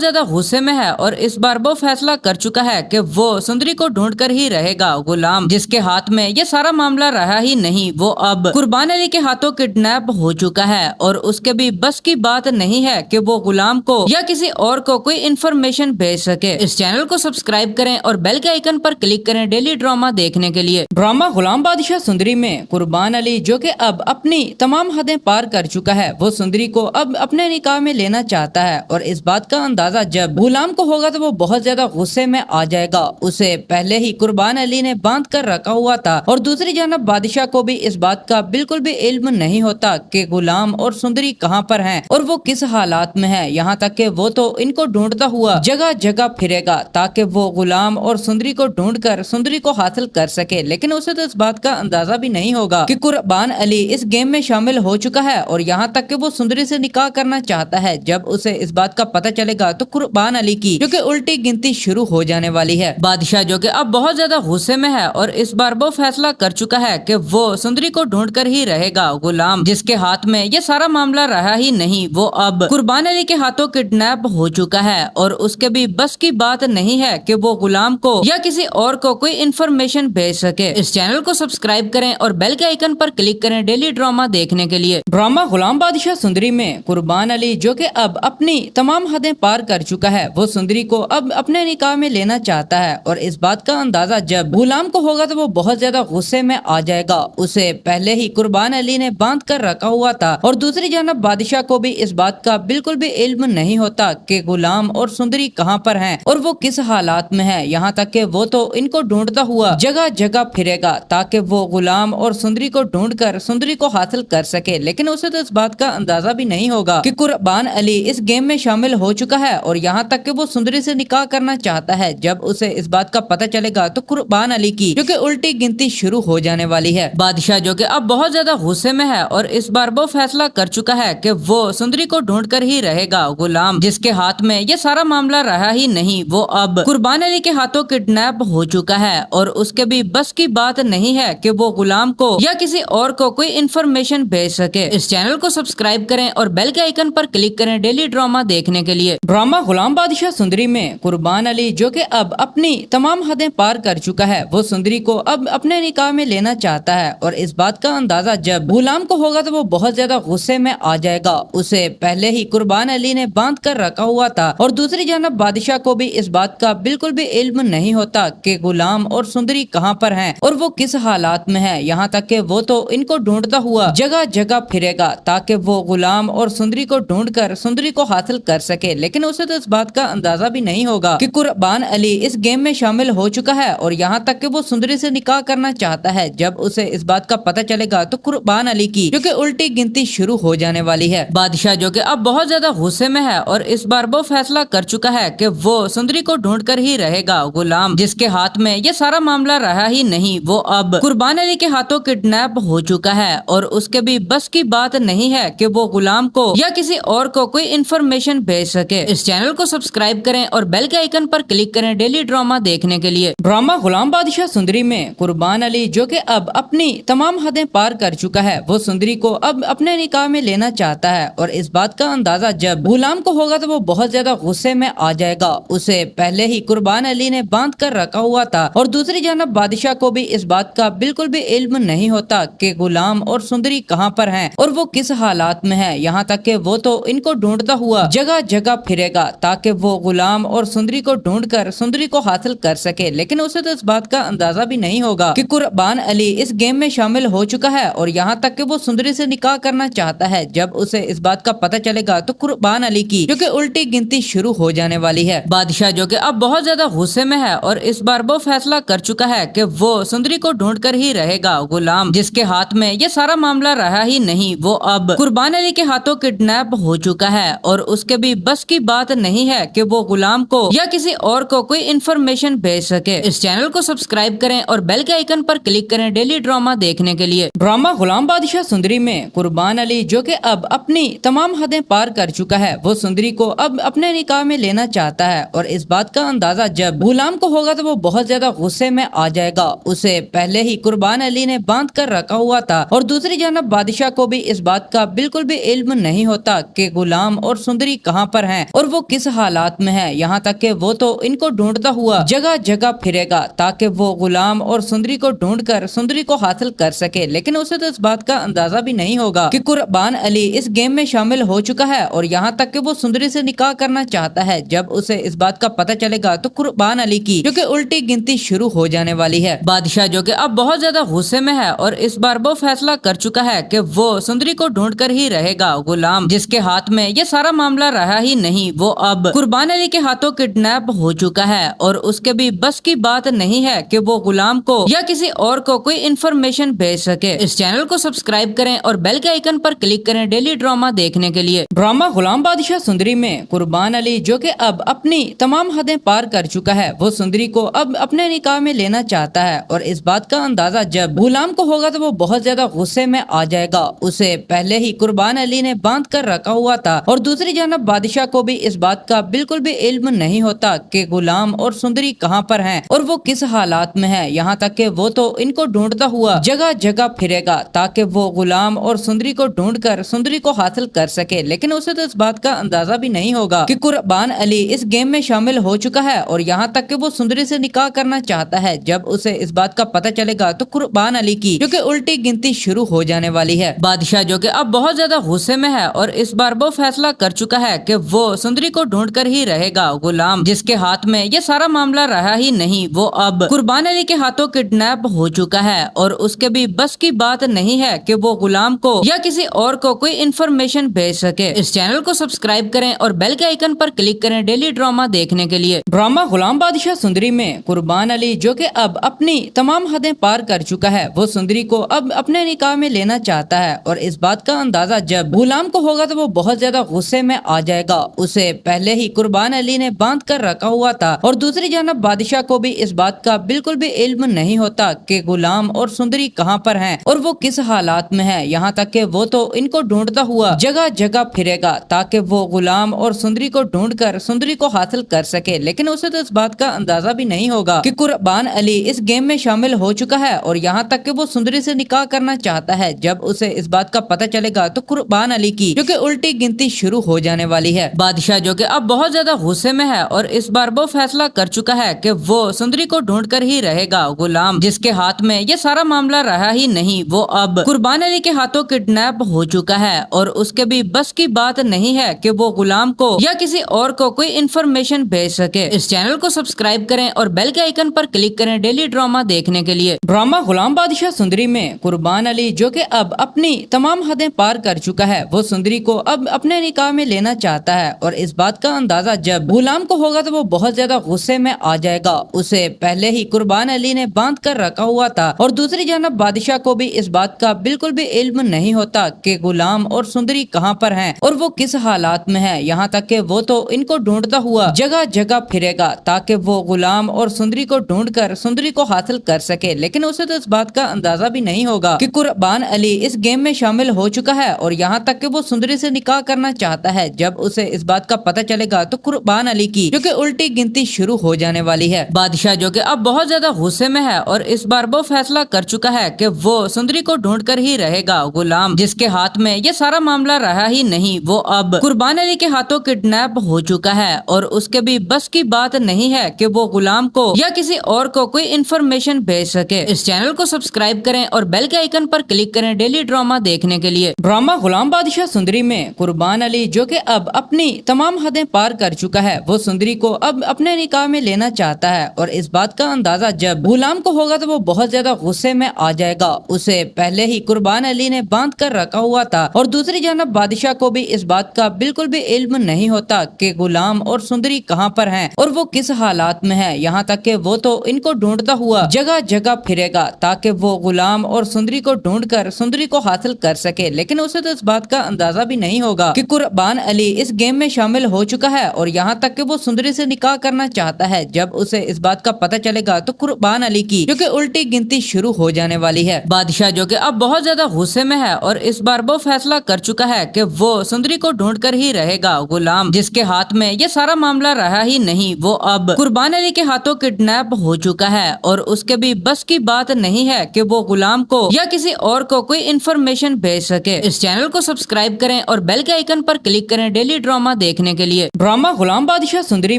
Speaker 7: ज्यादा गुस्से में है और इस बार वो फैसला कर चुका है कि वो सुंदरी को ढूंढ कर ही रहेगा। गुलाम, जिसके हाथ में ये सारा मामला रहा ही नहीं, वो अब कुर्बान अली के हाथों किडनैप हो चुका है और उसके भी बस की बात नहीं है कि वो गुलाम को या किसी और को कोई इन्फॉर्मेशन भेज सके। इस चैनल को सब्सक्राइब करें और बेल के आइकन पर क्लिक करें डेली ड्रामा देखने के लिए। ड्रामा गुलाम बादशाह सुंदरी में कुर्बान अली, जो कि अब अपनी तमाम हदें पार कर चुका है, वो सुंदरी को अब अपने निकाह में लेना चाहता है और इस बात का अंदाजा जब गुलाम को होगा तो वो बहुत ज्यादा गुस्से में आ जाएगा। उसे पहले ही कुर्बान अली ने बांध कर रखा हुआ था और दूसरी जानब बादशाह को भी इस बात का बिल्कुल भी इल्म नहीं होता कि गुलाम और सुंदरी कहाँ पर हैं और वो किस हालात में है। यहाँ तक कि वो तो इनको ढूंढता हुआ जगह जगह फिरेगा ताकि वो गुलाम और सुंदरी को ढूंढकर सुंदरी को हासिल कर सके, लेकिन उसे तो इस बात का अंदाजा भी नहीं होगा कि कुर्बान अली इस गेम में शामिल हो चुका है और यहाँ तक कि वो सुंदरी से निकाह करना चाहता है। जब उसे इस बात का पता चलेगा तो कुर्बान अली की जो कि उल्टी गिनती शुरू हो जाने वाली है। बादशाह जो कि अब बहुत ज्यादा गुस्से में है और इस बार वो फैसला कर चुका है कि वो सुंदरी को ढूंढ कर ही रहेगा। गुलाम, जिसके हाथ में ये सारा मामला रहा ही नहीं, वो अब कुर्बान अली के हाथों किडनैप हो चुका है और उसके भी बस की बात नहीं है कि वो गुलाम को या किसी और को कोई इन्फॉर्मेशन भेज सके। इस चैनल को सब्सक्राइब करें और बेल के आइकन पर क्लिक करें डेली ड्रामा देखने के लिए। ड्रामा गुलाम बादशाह सुंदरी में कुर्बान अली, जो कि अब अपनी तमाम हदें पार कर चुका है, वो सुंदरी को अब अपने निकाह में लेना चाहता है और इस बात का अंदाजा जब गुलाम को होगा तो वो बहुत ज्यादा गुस्से में आ जाएगा। उसे पहले ही कुर्बान अली ने बांध कर रखा हुआ था और दूसरी जानब बादशाह को भी इस बात का बिल्कुल भी इल्म नहीं होता कि गुलाम और सुंदरी कहाँ पर हैं और वो किस हालात में है। यहाँ तक कि वो तो इनको ढूंढता हुआ जगह जगह फिरेगा ताकि वो गुलाम और सुंदरी को ढूंढकर सुंदरी को हासिल कर सके, लेकिन उसे तो इस बात का अंदाजा भी नहीं होगा कि कुर्बान अली इस गेम में शामिल हो चुका है और यहाँ तक कि वो सुंदरी से निकाह करना चाहता है। जब उसे इस बात का पता चलेगा तो कुर्बान अली की जो कि उल्टी गिनती शुरू हो जाने वाली है। बादशाह जो कि अब बहुत ज्यादा गुस्से में है और इस बार वो फैसला कर चुका है कि वो सुंदरी को ढूंढ कर ही रहेगा। गुलाम, जिसके हाथ में ये सारा मामला रहा ही नहीं, वो अब कुर्बान अली के हाथों किडनैप हो चुका है और उसके भी बस की बात नहीं है कि वो गुलाम को या किसी और को कोई इन्फॉर्मेशन भेज सके। इस चैनल को सब्सक्राइब करें और बेल के आइकन पर क्लिक करें डेली ड्रामा देखने के लिए। ड्रामा गुलाम बादशाह सुंदरी में कुर्बान अली, जो कि अब अपनी तमाम हदें पार कर चुका है, वो सुंदरी को अब अपने निकाह में लेना चाहता है और इस बात का अंदाजा जब गुलाम को होगा तो वो बहुत ज्यादा गुस्से में आ जाएगा। उसे पहले ही कुर्बान अली ने बांध कर रखा हुआ था और दूसरी जानब बादशाह को भी इस बात का बिल्कुल भी इल्म नहीं होता कि गुलाम और सुंदरी कहाँ पर हैं और वो किस हालात में है। यहाँ तक कि वो तो इनको ढूंढता हुआ जगह जगह फिरेगा ताकि वो गुलाम और सुंदरी सुंदरी को ढूंढकर सुंदरी को हासिल कर सके, लेकिन उसे तो इस बात का अंदाजा भी नहीं होगा कि कुर्बान अली इस गेम में शामिल हो चुका है और यहाँ तक कि वो सुंदरी से निकाह करना चाहता है। जब उसे इस बात का पता चलेगा तो कुर्बान अली की जो कि उल्टी गिनती शुरू हो जाने वाली है। बादशाह जो कि अब बहुत ज्यादा गुस्से में है और इस बार वो फैसला कर चुका है कि वो सुंदरी को ढूंढ कर ही रहेगा। गुलाम जिसके हाथ में ये सारा मामला रहा ही नहीं, वो अब कुर्बान अली के हाथों किडनैप हो चुका है और उसके भी बस की बात नहीं है कि वो गुलाम को या किसी और को कोई इन्फॉर्मेशन भेज सके। इस चैनल को सब्सक्राइब करें और बेल के आइकन पर क्लिक करें डेली ड्रामा देखने के लिए। ड्रामा गुलाम बादशाह सुंदरी में कुर्बान अली जो कि अब अपनी तमाम हदें पार कर चुका है, वो सुंदरी को अब अपने निकाह में लेना चाहता है और इस बात का अंदाजा जब गुलाम को होगा तो वो बहुत ज्यादा गुस्से में आ जाएगा। उसे पहले ही कुर्बान अली ने बांध कर रखा हुआ था और दूसरी जानब बादशाह को भी इस बात का बिल्कुल भी इल्म नहीं होता कि गुलाम और सुंदरी कहाँ पर हैं और वो किस हालात में है। यहाँ तक कि वो तो इनको ढूंढता हुआ जगह जगह फिरेगा ताकि वो गुलाम और सुंदरी को ढूंढकर सुंदरी को हासिल कर सके, लेकिन उसे तो इस बात का अंदाजा भी नहीं होगा कि कुर्बान अली इस गेम में शामिल हो चुका है और यहाँ तक कि वो सुंदरी से निकाह करना चाहता है। जब उसे इस बात का पता चलेगा तो कुर्बान अली की जो कि उल्टी गिनती शुरू हो जाने वाली है। बादशाह जो कि अब बहुत ज्यादा गुस्से में है और इस बार वो फैसला कर चुका है कि वो सुंदरी को ढूंढ कर ही रहेगा। गुलाम जिसके हाथ में ये सारा मामला रहा ही नहीं, वो अब कुर्बान अली के हाथों किडनैप हो चुका है और उसके भी बस की बात नहीं है कि वो गुलाम को या किसी और को कोई इन्फॉर्मेशन भेज सके। इस चैनल को सब्सक्राइब करें और बेल के आइकन पर क्लिक करें डेली ड्रामा देखने के लिए। ड्रामा गुलाम बादशाह सुंदरी में कुर्बान अली जो कि अब अपनी तमाम हदें पार कर चुका है, वो सुंदरी को अब अपने निकाह में लेना चाहता है और इस बात का अंदाजा जब गुलाम को होगा तो वो बहुत ज्यादा गुस्से में आ जाएगा। उसे पहले ही कुर्बान अली ने बांध कर रखा हुआ था और दूसरी जानब बादशाह को भी इस बात का बिल्कुल भी इल्म नहीं होता कि गुलाम और सुंदरी कहाँ पर हैं और वो किस हालात में है। यहाँ तक कि वो तो इनको ढूंढता हुआ जगह जगह फिरेगा ताकि वो गुलाम और सुंदरी को ढूंढकर सुंदरी को हासिल कर सके, लेकिन उसे तो इस बात का अंदाजा भी नहीं होगा कि कुर्बान अली इस गेम में शामिल हो चुका है और यहाँ तक कि वो सुंदरी से निकाह करना चाहता है। जब उसे इस बात का पता चलेगा तो कुर्बान अली की जो कि उल्टी गिनती शुरू हो जाने वाली है। बादशाह जो कि अब बहुत ज्यादा गुस्से में है और इस बार वो फैसला कर चुका है कि वो सुंदरी को ढूंढ कर ही रहेगा। गुलाम जिसके हाथ में ये सारा मामला रहा ही नहीं, वो अब कुर्बान अली के हाथों किडनैप हो चुका है और उसके भी बस की बात नहीं है कि वो गुलाम को या किसी और को कोई इन्फॉर्मेशन भेज सके। इस चैनल को सब्सक्राइब करें और बेल के आइकन पर क्लिक करें डेली ड्रामा देखने के लिए। ड्रामा गुलाम बादशाह सुंदरी में कुर्बान अली जो कि अब अपनी तमाम हदें पार कर चुका है, वो सुंदरी को अब अपने निकाह में लेना चाहता है और इस बात का अंदाजा जब गुलाम को होगा तो वो बहुत ज्यादा गुस्से में आ जाएगा। उसे पहले ही कुर्बान अली ने बांध कर रखा हुआ था और दूसरी जानब बादशाह को भी इस बात का बिल्कुल भी इल्म नहीं होता कि गुलाम और सुंदरी कहाँ पर हैं और वो किस हालात में है। यहाँ तक कि वो तो इनको ढूंढता हुआ जगह जगह फिरेगा ताकि वो गुलाम और सुंदरी को ढूंढकर सुंदरी को हासिल कर सके, लेकिन उसे तो इस बात का अंदाजा भी नहीं होगा कि कुर्बान अली इस गेम में शामिल हो चुका है और यहाँ तक कि वो सुंदरी से निकाह करना चाहता है। जब उसे इस बात का पता चलेगा तो कुर्बान अली की जो कि उल्टी गिनती शुरू हो जाने वाली है। बादशाह जो कि अब बहुत ज्यादा गुस्से में है और इस बार वो फैसला कर चुका है कि वो सुंदरी को ढूंढ कर ही रहेगा। गुलाम जिसके हाथ में ये सारा मामला रहा ही नहीं, वो अब कुर्बान अली के हाथों किडनैप हो चुका है और उसके भी बस की बात नहीं है कि वो गुलाम को या किसी और को कोई इन्फॉर्मेशन भेज सके। इस चैनल को सब्सक्राइब करें और बेल के आइकन पर क्लिक करें डेली ड्रामा देखने के लिए। ड्रामा गुलाम बादशाह सुंदरी में कुर्बान अली जो कि अब अपनी तमाम हदें पार कर चुका है, वो सुंदरी को अब अपने निकाह में लेना चाहता है और इस बात का अंदाजा जब गुलाम को होगा तो वो बहुत ज्यादा गुस्से में आ जाएगा। उसे पहले ही कुर्बान अली ने बांध कर रखा हुआ था और दूसरी जानब बादशाह को भी इस बात का बिल्कुल भी इल्म नहीं होता कि गुलाम और सुंदरी कहाँ पर हैं और वो किस हालात में है। यहाँ तक कि वो तो इनको ढूंढता हुआ जगह जगह फिरेगा ताकि वो गुलाम और सुंदरी को ढूंढकर सुंदरी को हासिल कर सके, लेकिन उसे तो इस बात का अंदाजा भी नहीं होगा कि कुर्बान अली इस गेम में शामिल हो चुका है और यहाँ तक कि वो सुंदरी से निकाह करना चाहता है। जब उसे इस बात का पता चलेगा तो कुर्बान अली की जो कि उल्टी गिनती शुरू हो जाने वाली है। बादशाह जो कि अब बहुत ज्यादा गुस्से में है और इस बार वो फैसला कर चुका है कि वो सुंदरी को ढूंढ कर ही रहेगा। गुलाम जिसके हाथ में ये सारा मामला रहा ही नहीं, वो अब कुर्बान अली के हाथों किडनैप हो चुका है और उसके भी बस की बात नहीं है कि वो गुलाम को या किसी और को कोई इन्फॉर्मेशन भेज सके। इस चैनल को सब्सक्राइब करें और बेल के आइकन पर क्लिक करें डेली ड्रामा देखने के लिए। ड्रामा गुलाम बादशाह सुंदरी में कुर्बान अली जो कि अब अपनी तमाम हदें पार कर चुका है, वो सुंदरी सुंदरी को अब अपने निकाह में लेना चाहता है और इस बात का अंदाजा जब गुलाम को होगा तो वो बहुत ज्यादा गुस्से में आ जाएगा। उसे पहले ही कुर्बान अली ने बांध कर रखा हुआ था और दूसरी जानब बादशाह को भी इस बात का बिल्कुल भी इल्म नहीं होता कि गुलाम और सुंदरी कहाँ पर हैं और वो किस हालात में है। यहाँ तक कि वो तो इनको ढूंढता हुआ जगह जगह फिरेगा ताकि वो गुलाम और सुंदरी को ढूंढकर सुंदरी को हासिल कर सके, लेकिन उसे तो इस बात का अंदाजा भी नहीं होगा कि कुर्बान अली इस गेम में शामिल हो चुका है और यहाँ तक कि वो सुंदरी से निकाह करना चाहता है। जब उसे इस बात का पता चलेगा तो कुर्बान अली की जो कि उल्टी गिनती शुरू हो जाने वाली है। बादशाह जो कि अब बहुत ज्यादा गुस्से में है और इस बार वो फैसला कर चुका है कि वो सुंदरी को ढूंढ कर ही रहेगा। गुलाम जिसके हाथ में ये सारा मामला रहा ही नहीं, वो अब कुर्बान अली के हाथों किडनैप हो चुका है और उसके भी बस की बात नहीं है कि वो गुलाम को या किसी और को कोई इन्फॉर्मेशन भेज सके। इस चैनल को सब्सक्राइब करें और बेल के आइकन पर क्लिक करें डेली ड्रामा देखने के लिए। ड्रामा गुलाम बादशाह सुंदरी में कुर्बान अली जो कि अब अपनी तमाम हदें पार कर चुका है, वो सुंदरी को अब अपने निकाह में लेना चाहता है और इस बात का अंदाजा जब गुलाम को होगा तो वो बहुत ज्यादा गुस्से में आ जाएगा। उसे पहले ही कुर्बान अली ने बांध कर रखा हुआ था और दूसरी जानब बादशाह को भी इस बात का बिल्कुल भी इल्म नहीं होता कि गुलाम और सुंदरी कहाँ पर हैं और वो किस हालात में है। यहाँ तक कि वो तो इनको ढूंढता हुआ जगह जगह फिरेगा ताकि वो गुलाम और सुंदरी को ढूंढकर सुंदरी को हासिल कर सके, लेकिन उसे तो इस बात का अंदाजा भी नहीं होगा कि कुर्बान अली इस गेम में शामिल हो चुका है और यहाँ तक कि वो सुंदरी से निकाह करना चाहता है। जब उसे इस बात का पता चलेगा तो कुर्बान अली की जो कि उल्टी गिनती शुरू हो जाने वाली है। बादशाह जो कि अब बहुत ज्यादा गुस्से में है और इस बार वो फैसला कर चुका है कि वो सुंदरी को ढूंढ कर ही रहेगा। गुलाम जिसके हाथ में ये सारा मामला रहा ही नहीं, वो अब कुर्बान अली के हाथों किडनैप हो चुका है और उसके भी बस की बात नहीं है कि वो गुलाम को या किसी और को कोई इन्फॉर्मेशन भेज सके। इस चैनल को सब्सक्राइब करें और बेल के आइकन पर क्लिक करें डेली ड्रामा देखने के लिए। ड्रामा गुलाम बादशाह सुंदरी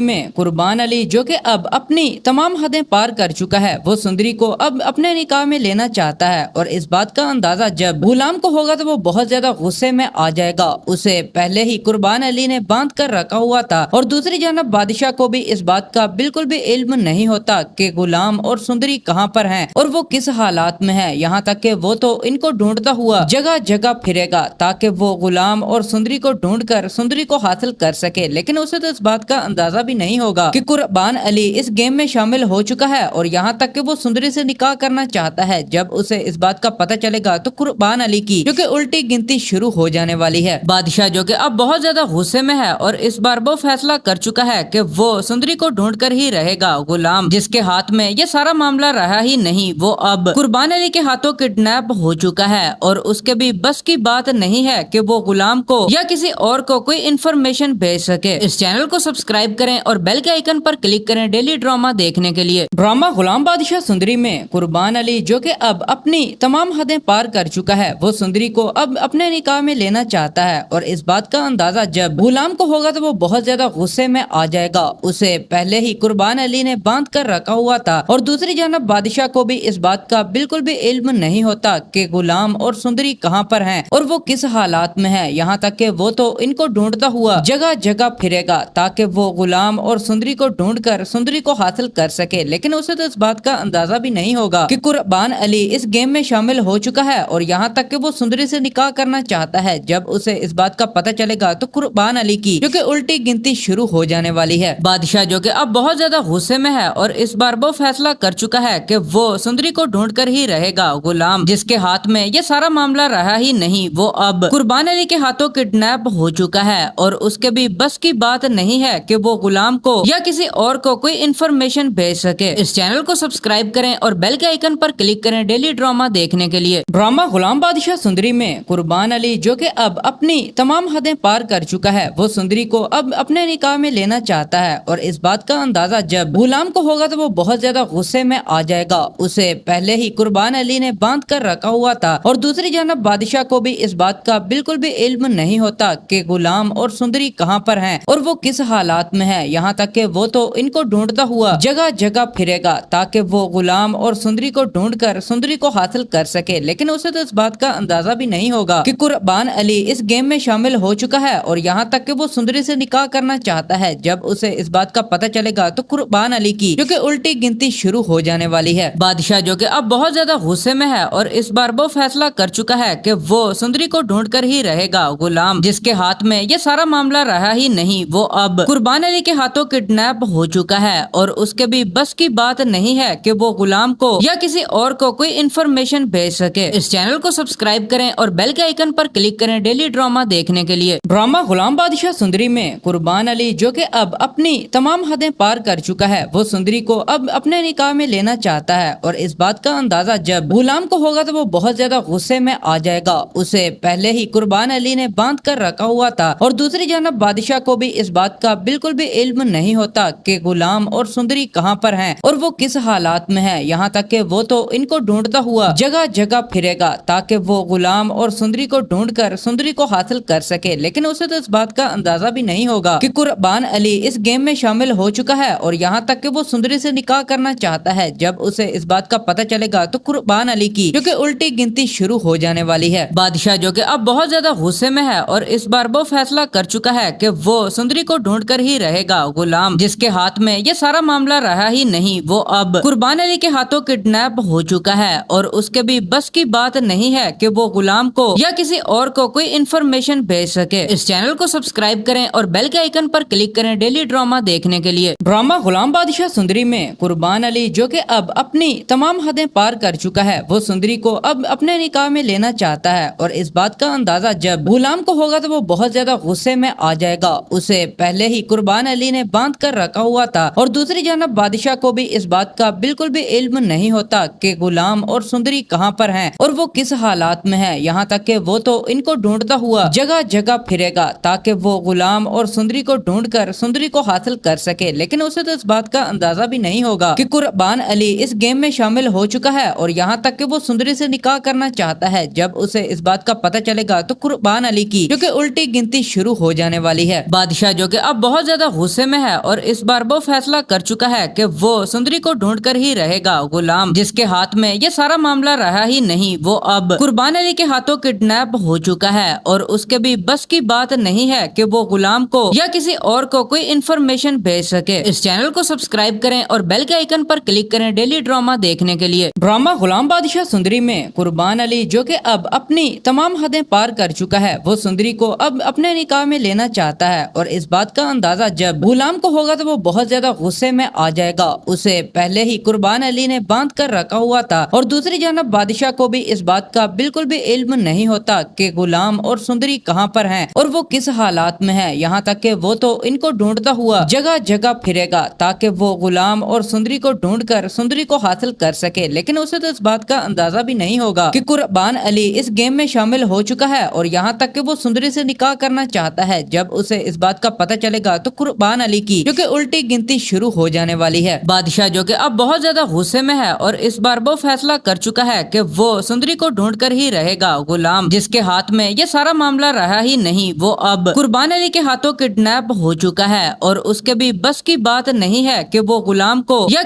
Speaker 7: में कुर्बान अली जो कि अब अपनी तमाम हदें पार कर चुका है, वो सुंदरी को अब अपने निकाह में लेना चाहता है और इस बात का अंदाजा जब गुलाम को होगा तो वो बहुत ज्यादा गुस्से में आ जाएगा। उसे पहले ही कुर्बान अली ने बांध कर रखा हुआ था और दूसरी जानब बादशाह को भी इस बात का बिल्कुल भी इल्म नहीं होता कि गुलाम और सुंदरी कहाँ पर हैं और वो किस हालात में है। यहाँ तक कि वो तो इनको ढूंढता हुआ जगह जगह फिरेगा ताकि वो गुलाम और सुंदरी को ढूंढकर सुंदरी को हासिल कर सके, लेकिन उसे तो इस बात का अंदाजा भी नहीं होगा कि कुर्बान अली इस गेम में शामिल हो चुका है और यहाँ तक कि वो सुंदरी से निकाह करना चाहता है। जब उसे इस बात का पता चलेगा तो कुर्बान अली की जो कि उल्टी गिनती शुरू हो जाने वाली है। बादशाह जो कि अब बहुत ज्यादा गुस्से में है और इस बार वो फैसला कर चुका है कि वो सुंदरी को ढूंढ कर ही रहेगा। गुलाम जिसके हाथ में ये सारा मामला रहा ही नहीं, वो अब कुर्बान अली के हाथों किडनैप हो चुका है और उसके भी बस की बात नहीं है कि वो गुलाम को या किसी और को कोई इन्फॉर्मेशन भेज सके। इस चैनल को सब्सक्राइब करें और बेल के आइकन पर क्लिक करें डेली ड्रामा देखने के लिए। ड्रामा गुलाम बादशाह सुंदरी में कुर्बान अली जो कि अब अपनी तमाम हदें पार कर चुका है, वो सुंदरी को अब अपने निकाह में लेना चाहता है और इस बात का अंदाजा जब गुलाम को होगा तो वो बहुत ज्यादा गुस्से में आ जाएगा। उसे पहले ही कुर्बान अली ने बांध कर रखा हुआ था और दूसरी जानब बादशाह को भी इस बात का बिल्कुल भी इल्म नहीं होता कि गुलाम और सुंदरी कहाँ पर हैं और वो किस हालात में है। यहाँ तक कि वो तो इनको ढूंढता हुआ जगह जगह फिरेगा ताकि वो गुलाम और सुंदरी को ढूंढकर सुंदरी को हासिल कर सके, लेकिन उसे तो इस बात का अंदाजा भी नहीं होगा कि कुर्बान अली इस गेम में शामिल हो चुका है और यहाँ तक कि वो सुंदरी से निकाह करना चाहता है। जब उसे इस बात का पता चलेगा तो कुर्बान अली की जो कि उल्टी गिनती शुरू हो जाने वाली है। बादशाह जो कि अब बहुत ज्यादा गुस्से में है और इस बार वो फैसला कर चुका है कि वो सुंदरी को ढूंढ कर ही रहेगा। गुलाम जिसके हाथ में ये सारा मामला रहा ही नहीं, वो अब कुर्बान अली के हाथों किडनैप हो चुका है और उसके भी बस की बात नहीं है कि वो गुलाम को या किसी और को कोई इन्फॉर्मेशन भेज सके। इस चैनल को सब्सक्राइब करें और बेल के आइकन पर क्लिक करें डेली ड्रामा देखने के लिए। ड्रामा गुलाम बादशाह सुंदरी में कुर्बान अली जो कि अब अपनी तमाम हदें पार कर चुका है, वो सुंदरी को अब अपने निकाह में लेना चाहता है और इस बात का अंदाजा जब गुलाम को होगा तो वो बहुत ज्यादा गुस्से में आ जाएगा। उसे पहले ही कुर्बान अली ने बांध कर रखा हुआ था और दूसरी जानब बादशाह को भी इस बात का बिल्कुल भी इल्म नहीं होता कि गुलाम और सुंदरी कहाँ पर हैं और वो किस हालात में है। यहाँ तक कि वो तो इनको ढूंढता हुआ जगह जगह फिरेगा ताकि वो गुलाम और सुंदरी को ढूंढकर सुंदरी को हासिल कर सके, लेकिन उसे तो इस बात का अंदाजा भी नहीं होगा कि कुर्बान अली इस गेम में शामिल हो चुका है और यहाँ तक कि वो सुंदरी से निकाह करना चाहता है। जब उसे इस बात का पता चलेगा तो कुर्बान अली की जो कि उल्टी गिनती शुरू हो जाने वाली है। बादशाह जो कि अब बहुत ज्यादा गुस्से में है और इस बार वो फैसला कर चुका है कि वो सुंदरी को ढूंढ कर ही رہے گا غلام جس کے ہاتھ میں یہ سارا معاملہ رہا ہی نہیں، وہ اب قربان علی کے ہاتھوں کڈنیپ ہو چکا ہے اور اس کے بھی بس کی بات نہیں ہے کہ وہ غلام کو یا کسی اور کو کوئی انفارمیشن بھیج سکے۔ اس چینل کو سبسکرائب کریں اور بیل کے آئیکن پر کلک کریں ڈیلی ڈرامہ دیکھنے کے لیے۔ ڈرامہ غلام بادشاہ سندری میں قربان علی جو کہ اب اپنی تمام حدیں پار کر چکا ہے، وہ سندری کو اب اپنے نکاح میں لینا چاہتا ہے اور اس بات کا اندازہ جب غلام کو ہوگا تو وہ بہت زیادہ غصے میں آ جائے گا۔ اسے پہلے ہی قربان علی نے باندھ کر رکھا ہوا تھا اور دوسری جانب بادشاہ کو بھی اس بات کا بالکل بھی علم نہیں ہوتا کہ غلام اور سندری کہاں پر ہیں اور وہ کس حالات میں ہے، یہاں تک کہ وہ تو ان کو ڈھونڈتا ہوا جگہ جگہ پھرے گا تاکہ وہ غلام اور سندری کو ڈھونڈ کر سندری کو حاصل کر سکے، لیکن اسے تو اس بات کا اندازہ بھی نہیں ہوگا کہ قربان علی اس گیم میں شامل ہو چکا ہے اور یہاں تک کہ وہ سندری سے نکاح کرنا چاہتا ہے۔ جب اسے اس بات کا پتہ چلے گا تو قربان علی کی جو کہ الٹی گنتی شروع ہو جانے والی ہے۔ بادشاہ جو کہ اب بہت زیادہ غصے میں ہے اور اس بار وہ فیصلہ کر چکا ہے کہ وہ سندری کو ڈھونڈ کر ہی رہے گا۔ غلام جس کے ہاتھ میں یہ سارا معاملہ رہا ہی نہیں، وہ اب قربان علی کے ہاتھوں کڈنیپ ہو چکا ہے اور اس کے بھی بس کی بات نہیں ہے کہ وہ غلام کو یا کسی اور کو کوئی انفارمیشن بھیج سکے۔ اس چینل کو سبسکرائب کریں اور بیل کے آئیکن پر کلک کریں ڈیلی ڈرامہ دیکھنے کے لیے۔ ڈرامہ غلام بادشاہ سندری میں قربان علی جو کہ اب اپنی تمام حدیں پار کر چکا ہے، وہ سندری کو اب اپنے نکاح میں لینا چاہتا ہے اور اس بات کا اندازہ جب غلام کو ہوگا تو وہ بہت زیادہ غصے میں آ جائے گا۔ اسے پہلے ہی قربان علی نے باندھ کر رکھا ہوا تھا اور دوسری جانب بادشاہ کو بھی اس بات کا بالکل بھی علم نہیں ہوتا کہ غلام اور سندری کہاں پر ہیں اور وہ کس حالات میں ہے، یہاں تک کہ وہ تو ان کو ڈھونڈتا ہوا جگہ جگہ پھرے گا تاکہ وہ غلام اور سندری کو ڈھونڈ کر سندری کو حاصل کر سکے، لیکن اسے تو اس بات کا اندازہ بھی نہیں ہوگا کہ قربان علی اس گیم میں شامل ہو چکا ہے اور یہاں تک کہ وہ سندری سے نکاح کرنا چاہتا ہے۔ جب اسے اس بات کا پتہ چلے گا تو قربان علی کی جو کہ الٹی گنتی شروع ہو جانے والی ہے۔ بادشاہ جو کہ اب بہت زیادہ غصے میں ہے اور اس بار وہ فیصلہ کر چکا ہے کہ وہ سندری کو ڈھونڈ کر ہی رہے گا۔ غلام جس کے ہاتھ میں یہ سارا معاملہ رہا ہی نہیں، وہ اب قربان علی کے ہاتھوں کڈنیپ ہو چکا ہے اور اس کے بھی بس کی بات نہیں ہے کہ وہ غلام کو یا کسی اور کو کوئی انفارمیشن بھیج سکے۔ اس چینل کو سبسکرائب کریں اور بیل کے آئیکن پر کلک کریں ڈیلی ڈرامہ دیکھنے کے لیے۔ ڈرامہ غلام بادشاہ سندری میں قربان علی جو کہ اب اپنی تمام حدیں پار کر چکا ہے، وہ سندری کو اب اپنے نکاح میں لینا چاہتا ہے اور اس بات کا اندازہ جب غلام کو ہوگا تو وہ بہت زیادہ غصے میں آ جائے گا۔ اسے پہلے ہی قربان علی نے باندھ کر رکھا ہوا تھا اور دوسری جانب بادشاہ کو بھی اس بات کا بالکل بھی علم نہیں ہوتا کہ غلام اور سندری کہاں پر ہیں اور وہ کس حالات میں ہے، یہاں تک کہ وہ تو ان کو ڈھونڈتا ہوا جگہ جگہ پھرے گا تاکہ وہ غلام اور سندری کو ڈھونڈ کر سندری کو حاصل کر سکے، لیکن اسے تو اس بات کا اندازہ بھی نہیں ہوگا کہ قربان علی اس گیم میں شامل ہو چکا ہے اور یہاں تک کہ وہ سندری سے نکاح کرنا چاہتا ہے۔ جب اسے اس بات کا پتہ چلے گا تو قربان علی کی جو کہ الٹی گنتی شروع ہو جانے والی ہے۔ بادشاہ جو کہ اب بہت زیادہ غصے میں ہے اور اس بار وہ فیصلہ کر چکا ہے کہ وہ سندری کو ڈھونڈ کر ہی رہے گا۔ غلام جس کے ہاتھ میں یہ سارا معاملہ رہا ہی نہیں، وہ اب قربان علی کے ہاتھوں کڈنیپ ہو چکا ہے اور اس کے بھی بس کی بات نہیں ہے کہ وہ غلام کو یا